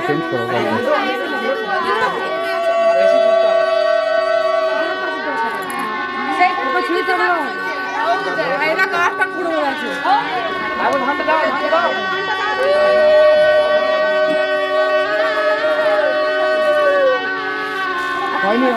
Change করো হয়নি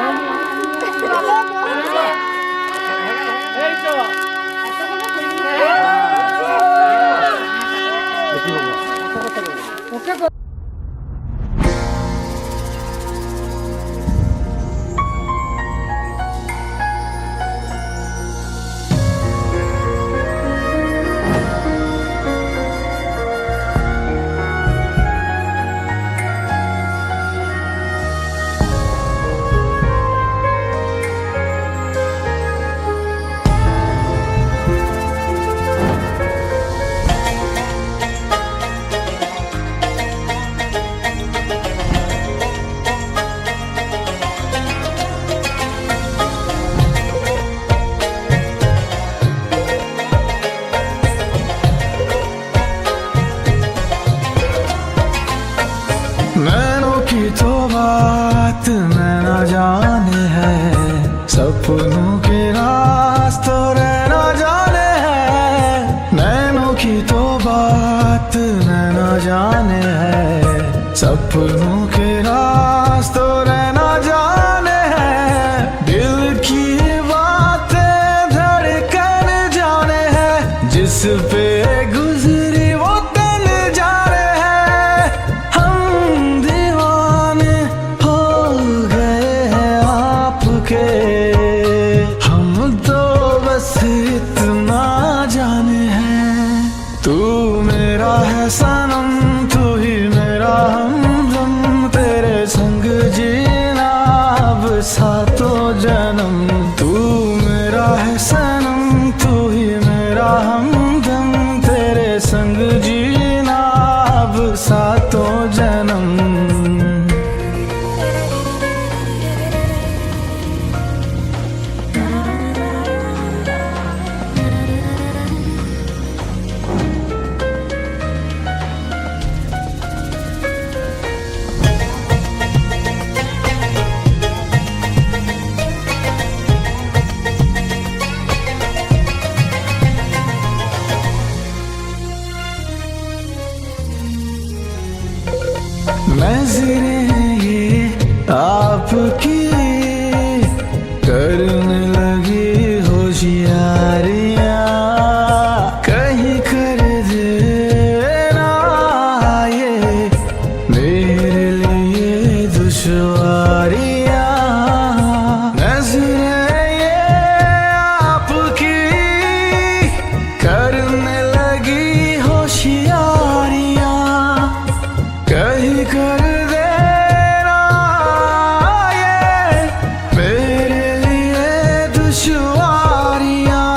नैनों की तो बात नैना जाने है, सपनों के रास्तों रहना जाने है। नैनों की तो बात नैना जाने है, सपनों के रास्तों रहना जाने है। दिल की बातें धड़कन जाने है, जिस पे गुजरी वो तन जाने है। हम दीवाने हो गए हैं आपके, हम तो बस इतना जाने हैं। तू मेरा है सनम, तू ही मेरा हमदम, तेरे संग जीना अब सातों जन्म। तू मेरा है सनम, तू ही मेरा हमदम, तेरे संग जीना अब सातों जन्म। नज़रें ये आपकी करने लगी होशियारियाँ, कहीं कर देना ये मेरे लिए दुश्वारियाँ। नज़रें ये आपकी करने लगी होशियारियाँ, कहीं कर देना ये मेरे लिए दुश्वारियाँ।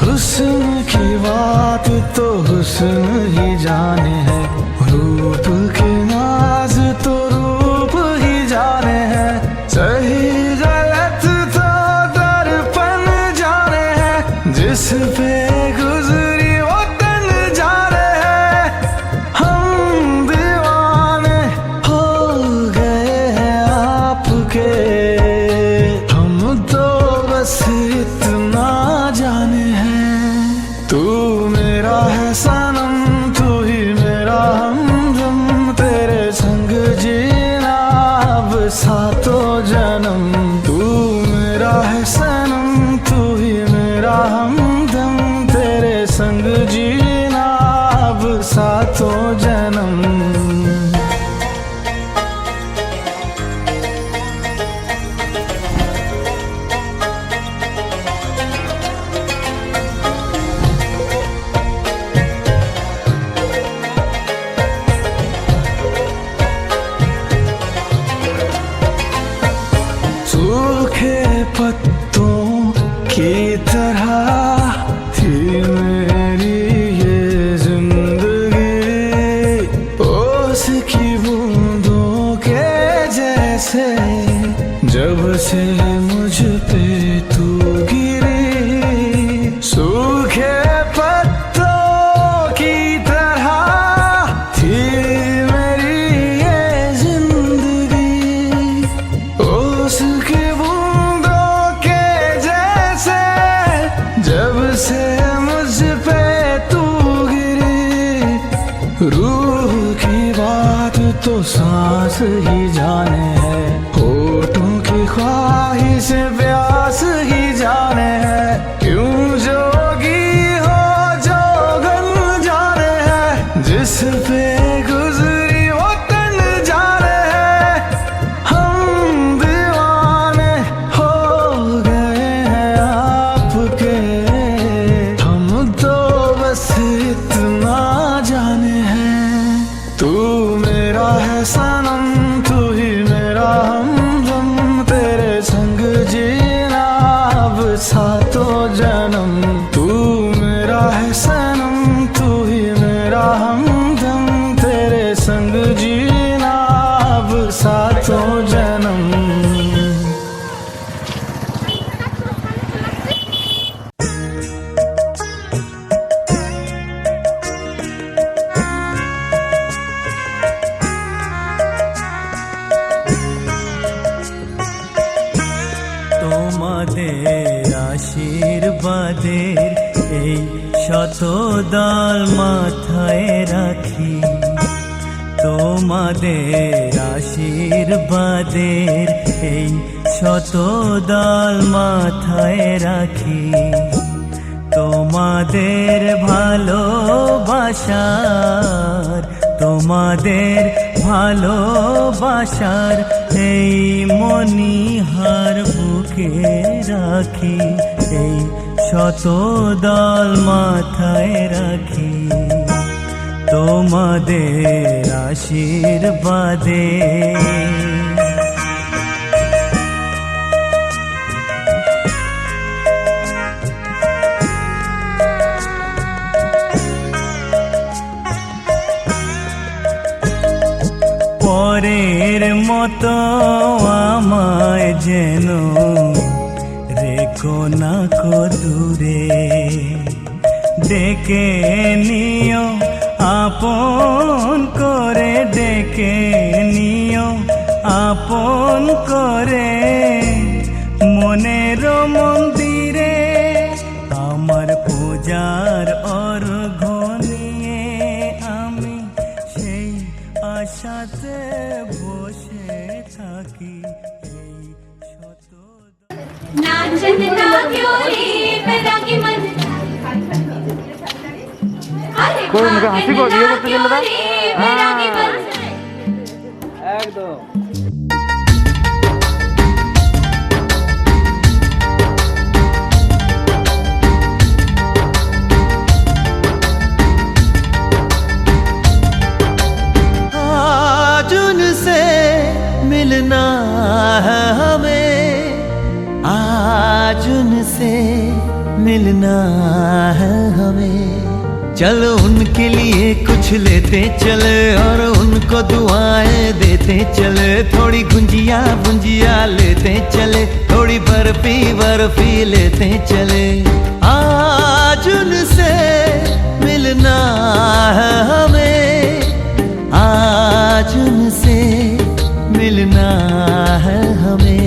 हुस्न की बात तो हुस्न ही जाने है, रूप के नाज तो रूप ही जाने हैं। सही गलत तो दर्पण जाने हैं, जिस पे गुजरी वो तन जाने है। हम दीवाने हो गए हैं आपके, हम तो बस इतना जाने हैं। तू मेरा है सनम, तू ही मेरा हमदम, तेरे संग जीना अब सातों जन्म। तू मेरा है सनम, तू ही मेरा हमदम, तेरे संग जीना अब सातों जन्म। सूखे पत्तों की तरह थी मेरी ये जिंदगी, ओस की बूंदों के जैसे जब से मुझ पे तू गिरी। ही जाने है, होठों की ख्वाहिश प्यास ही जाने है, क्यों जोगी हो जोगन जाने है, जिस पे गुजरी वो तन जाने है। हम दीवाने हो गए हैं आपके, हम तो बस इतना जाने हैं। तू मेरा है सनम, तू ही मेरा हमदम, तेरे संग जीना अब सातों जन्म। तू मेरा है सनम, तू ही मेरा हमदम, तेरे संग जीना अब सातों जन्म। তোমাদের আশীর্বাদের এই শত দল মাথায় রাখি, তোমাদের আশীর্বাদের এই শত দল মাথায় রাখি, তোমাদের ভালোবাসার, তোমাদের ভালোবাসার এই মণিহার বুকে রাখি, এই শত দল মাথায় রাখি, তোমাদের আশীর্বাদে। পরের মতো আমায় যেন রেখো না কো দূরে, ডেকে নিও আপন করে, ডেকে নিও আপন করে, মনের মন্দিরে আমার পূজার অর্ঘ্য নিয়ে আমি সেই আশাতে বসে থাকি। এই শত नाचन ना क्यों रे मेरा की मन, अरे कोई उनका हंसी को ये करते चल रहा मेरा की मन। एकदम आज उनसे मिलना है हमें, आज उनसे मिलना है हमें, चलो उनके लिए कुछ लेते चले और उनको दुआएं देते चले, थोड़ी गुंजिया गुंजिया लेते चले, थोड़ी बर्फी बर्फी लेते चले। आज उनसे मिलना है हमें, आज उनसे मिलना है हमें।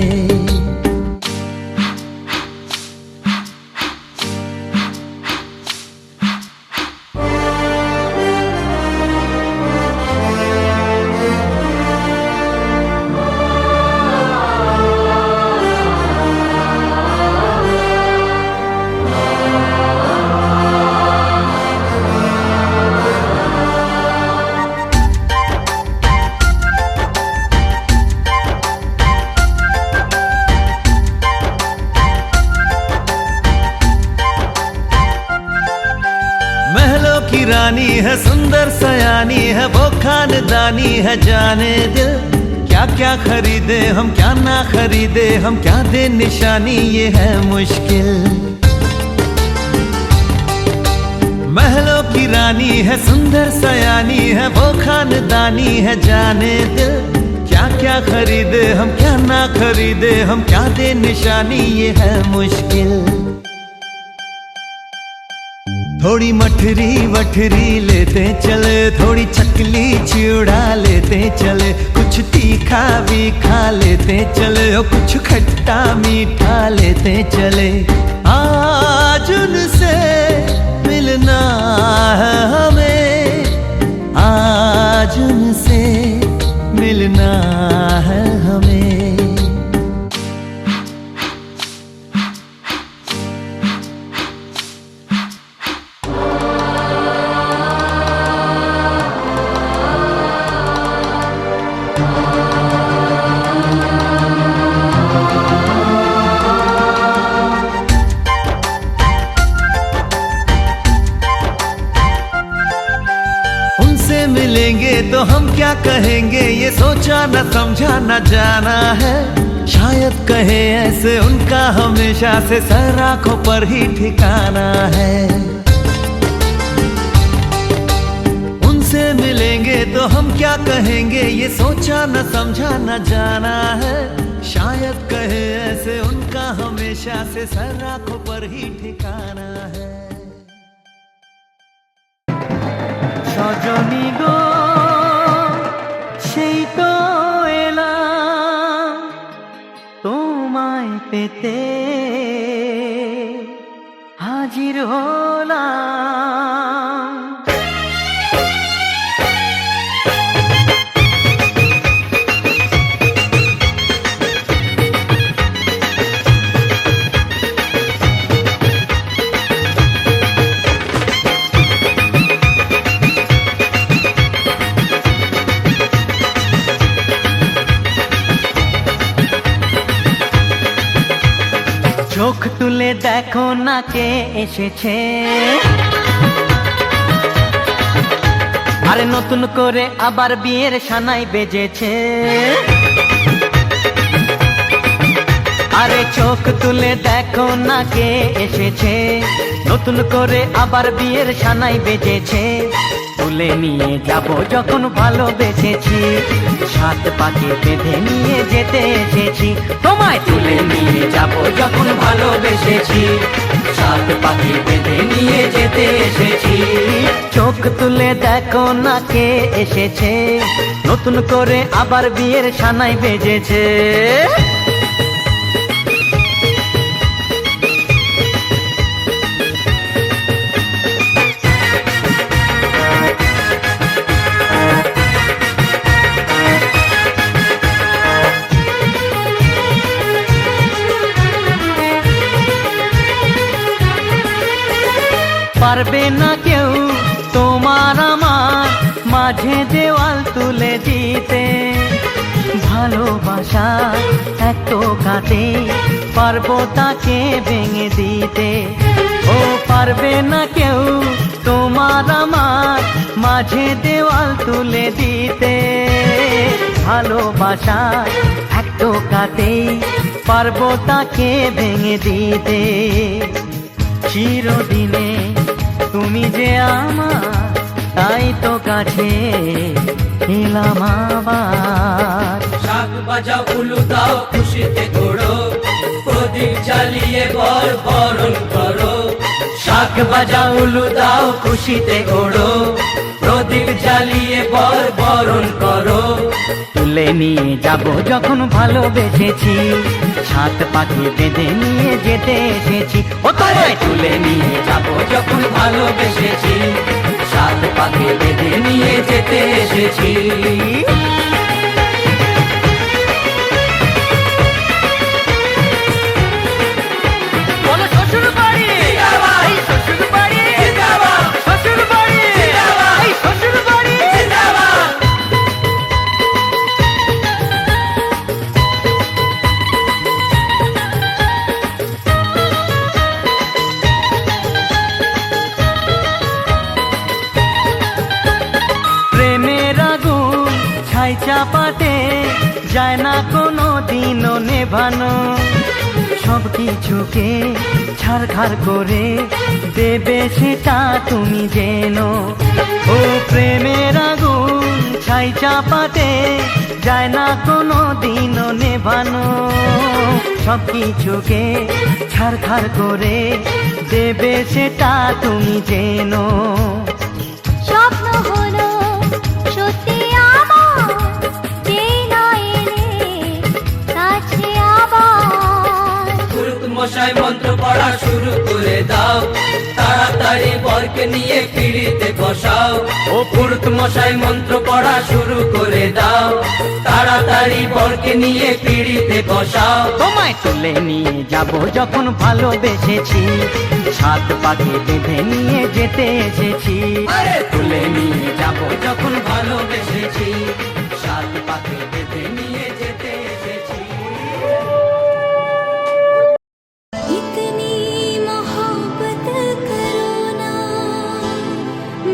की रानी है, सुंदर सयानी है, वो खानदानी है, जाने दिल क्या क्या खरीदे हम, क्या ना खरीदे हम, क्या दे निशानी ये है मुश्किल। महलों की रानी है, सुंदर सयानी है, वो खानदानी है, जाने दिल क्या क्या खरीदे हम, क्या ना खरीदे हम, क्या दे निशानी ये है मुश्किल। थोड़ी मठरी वठरी लेते चले, थोड़ी चकली चिड़ा लेते चले, कुछ तीखा भी खा लेते चले और कुछ खट्टा मीठा लेते चले। आज उनसे मिलना है हमें, आज उनसे मिलना मिलेंगे तो हम क्या कहेंगे, ये सोचा न समझा न जाना है। शायद कहे ऐसे उनका हमेशा से सर आंखों पर ही ठिकाना है। उनसे मिलेंगे तो हम क्या कहेंगे, ये सोचा न समझा न जाना है। शायद कहे ऐसे उनका हमेशा से सर आंखों पर ही ठिकाना है। সজনী গো সেই তো এলাম তোমায় পেতে, হাজির হলাম। চোখ তুলে দেখো না কে এসেছে, আরে নতুন করে আবার বিয়ের সানাই বেজেছে। আরে চোখ তুলে দেখো না কে এসেছে, নতুন করে আবার বিয়ের সানাই বেজেছে। তুলে নিয়ে যাব যখন ভালোবেসেছি, সাত পাকে বেঁধে নিয়ে যেতে এসেছি। তোমায় তুলে নিয়ে যাব যখন ভালোবেসেছি, সাত পাকে বেঁধে নিয়ে যেতে এসেছি। চোখ তুলে দেখো না কে এসেছে, নতুন করে আবার বিয়ের সানাই বেজেছে। পারবে না কেউ তোমার আমার মাঝে দেওয়াল তুলে দিতে, ভালোবাসা এত কাটে পারবো তাকে ভেঙে দিতে। ও পারবে না কেউ তোমার আমার মাঝে দেওয়াল তুলে দিতে, ভালোবাসা এত কাটে পারবো তাকে ভেঙে দিতে। চিরদিনে তুমি যে আমার, তাই তো কাছে এলাম আবার। শাক বাজাও উলু দাও খুশিতে ঘোড়ো, প্রদীপ জ্বালিয়ে বর বরণ করো। শাক বাজাও উলু দাও খুশিতে ঘোড়ো, প্রদীপ জ্বালিয়ে বর বরণ করো। তুলে নিয়ে যাব যখন ভালোবেসেছি, সাত পাখি বেঁধে নিয়ে যেতে এসেছি। ও তোমায় তুলে নিয়ে যাব যখন ভালোবেসেছি, সাত পাকে বেঁধে নিয়ে যেতে এসেছি। বলো শ্বশুর বাড়ি, এই শ্বশুর বাড়ি, শ্বশুর বাড়ি, এই শ্বশুর বাড়ি। প্রেমের আগুন ছাই চাপাতে যায় না কোনো দিনও নেভানো, সব কিছুকে ছাড়খাড় করে দেবে সেটা তুমি জেনো। ও প্রেমের আগুন ছাই চাপাতে যায় না কোনো দিনও নেভানো, সব কিছুকে ছাড়খাড় করে দেবে সেটা তুমি জেনো। স্বপ্ন হলো সত্যি আমার, যে না এলে কাছে আবার। পুরুত মশাই মন্ত্র পড়া শুরু করে দাও, তাড়াতাড়ি বরকে নিয়ে পিড়িতে বসাও। ও পুরুত মশাই মন্ত্র পড়া শুরু করে দাও, তাড়াতাড়ি বরকে নিয়ে পিড়িতে বসাও। তোমায় তুলে নিয়ে যাব যখন ভালোবেসেছি, সাত পাকে বেঁধে নিয়ে যেতে এসেছি। আরে তুলে নিয়ে যাব যখন ভালোবেসেছি, সাত পাকে বেঁধে নিয়ে যেতে এসেছি। इतनी मोहब्बत करो ना,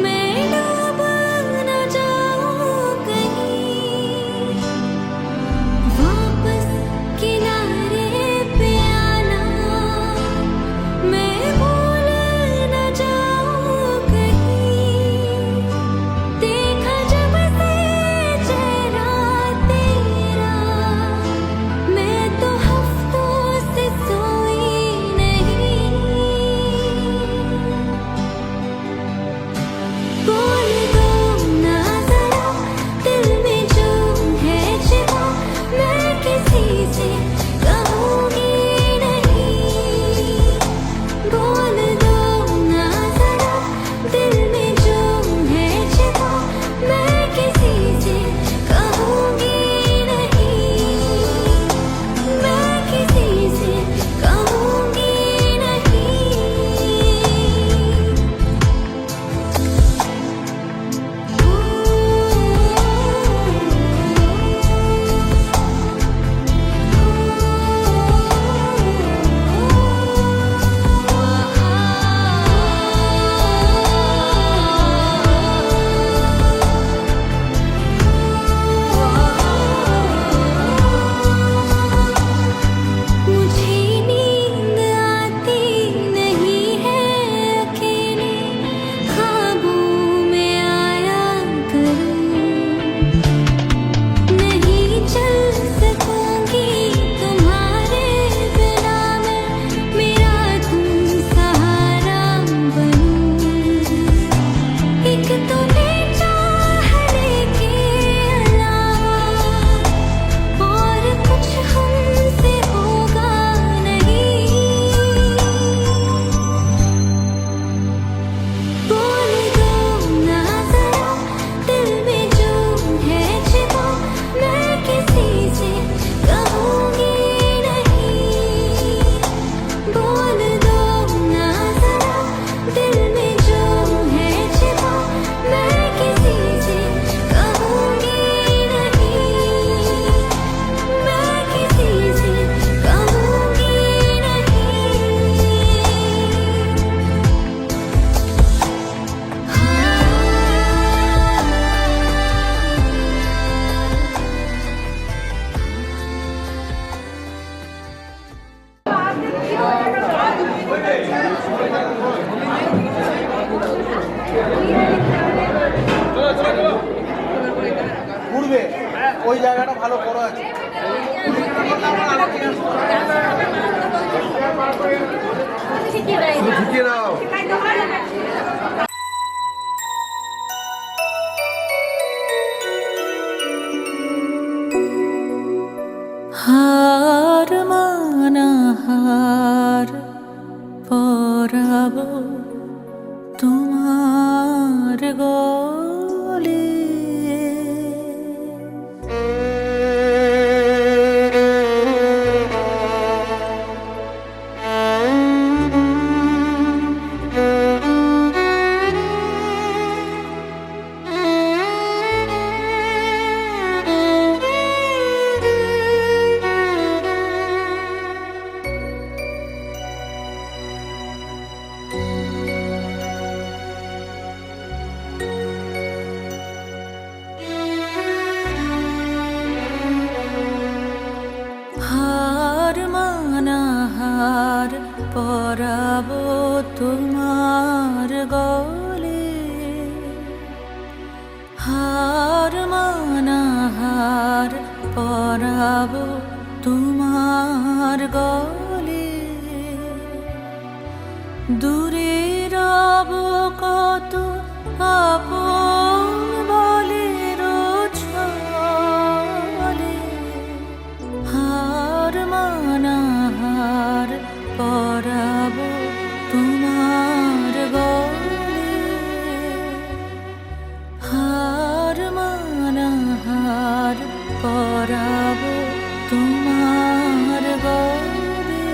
मैं डूब न जाऊं ওই জায়গাটা ভালো বড় আছে। ঢুকিয়ে দাও। হার মানা হার পরাবো তোমার গলে হার মানা হার পরাবো তোমার গলে হার মানা হার পরাবো তোমার গলে দূরে রব কত আপন বলে ছলে হার মানা হার পরাবো তোমার গলে হার মানা হার পরাবো তোমার গলে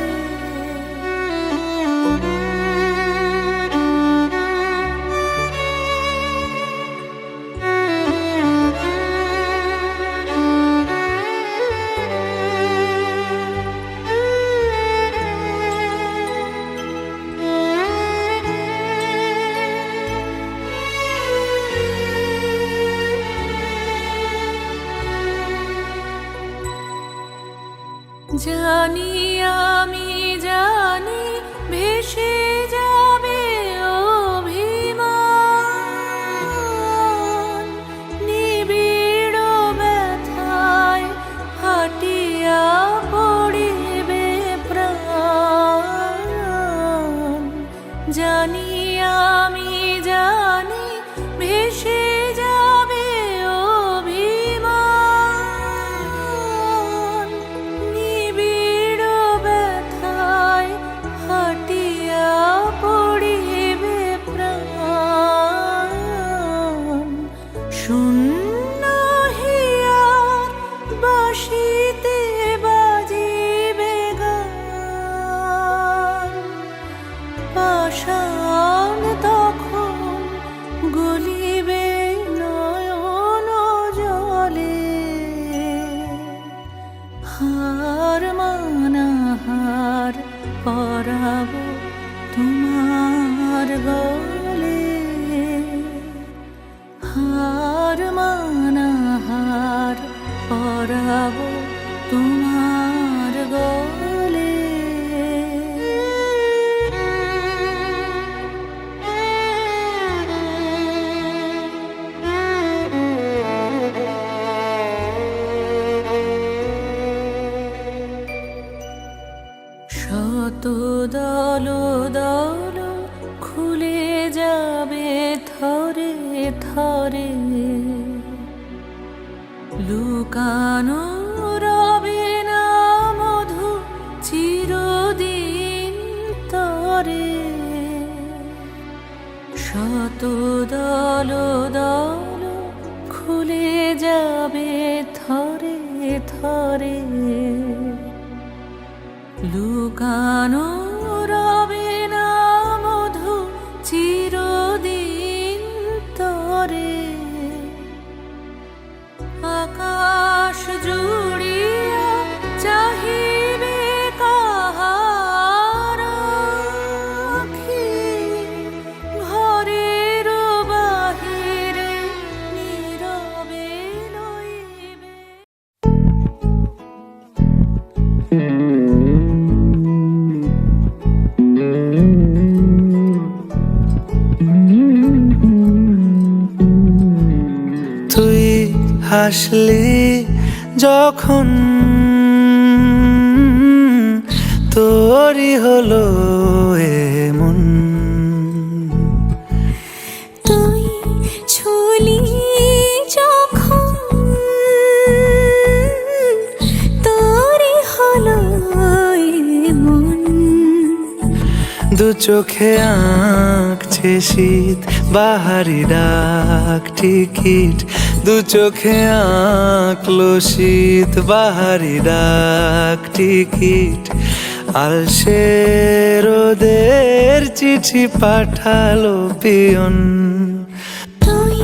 জানি আমি জানি ভেসে যাবে অভিমান নিবিড় ব্যথায় ফাটিয়া পড়িবে প্রাণ জানি আমি জানি ভেসে যাবে অভিমান নিবিড় ব্যথায় ফাটিয়া পড়িবে প্রাণ শূন্য হিয়ার বাঁশিতে বাজিবে গান পাষাণ তখন গলিবে নয়ন জলে হার মানা হার পরাবো তোমার গলে হার মানা হার পরাবো তোমার গলে শত দল দল খুলে যাবে থরে থরে লুকানো রবে না মধু চিরদিন তরে শত দল দল খুলে যাবে থরে থরে লুকানো রবে না মধু চিরদিন তরে আকাশ জুড়িয়া চাহিবে কাহার আখি ঘরের বাহিরে নীরবে লইবে হাসলে যখন তোরই হলো এমন। তুই ছুলি যখন তোরই হলো এমন। দু চোখে আঁকছে শীত বাহারি ডাক টিকিট, দু চোখে আঁকলো শীত বাহারি ডাক টিকিট। আলসে রোদের চিঠি পাঠালো পিয়ন। তুই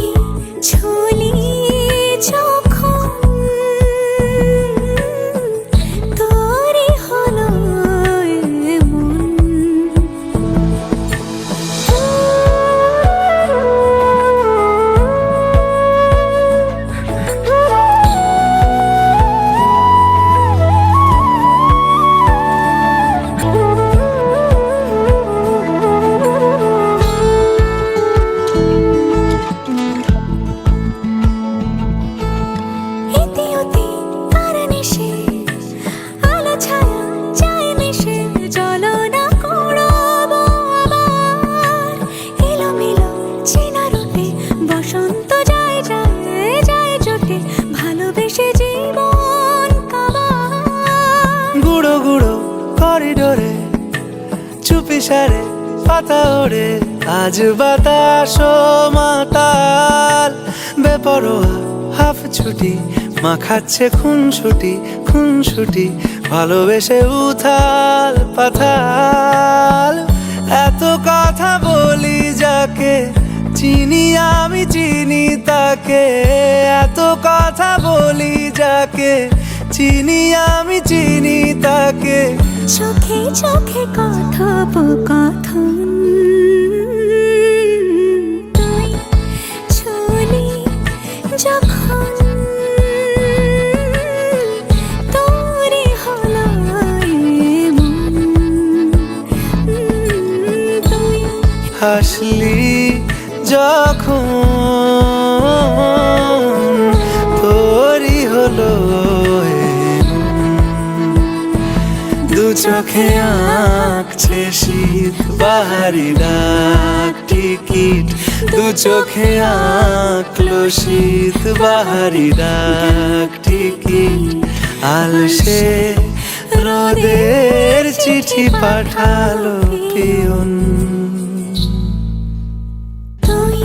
ছুলি যখন তোরই হলো এমন। ইতি অতি কারণে সে আলো ছায়া যায় মিশে, চলো না কুড়াবো আবার এলোমেলো চেনা রূপে। বসন্ত যায় যায় যায় জোটে, ভালোবেসে জীবন কাবার। গুঁড়ো গুঁড়ো করিডোরে চুপি সারে পাতা ওড়ে, আজ বাতাস মাতাল বেপরোয়া হাফ ছুটি। মাখাচ্ছে খুনসুটি খুনসুটি, ভালোবেসে উথাল পাথাল। এত কথা বলি যাকে চিনি আমি চিনি তাকে, এত কথা বলি যাকে চিনি আমি চিনি তাকে। চোখে চোখে কথোপকথন, তুই ছুলি যখন তোরই হলো এমন। তুই হাসলি যখন তোরই হলো এমন। দু চোখে আঁকছে শীত বাহারি ডাক টিকিট, দু চোখে আঁকলো শীত বাহারি ডাক টিকিট। আলসে রোদের চিঠি পাঠালো পিয়ন। তুই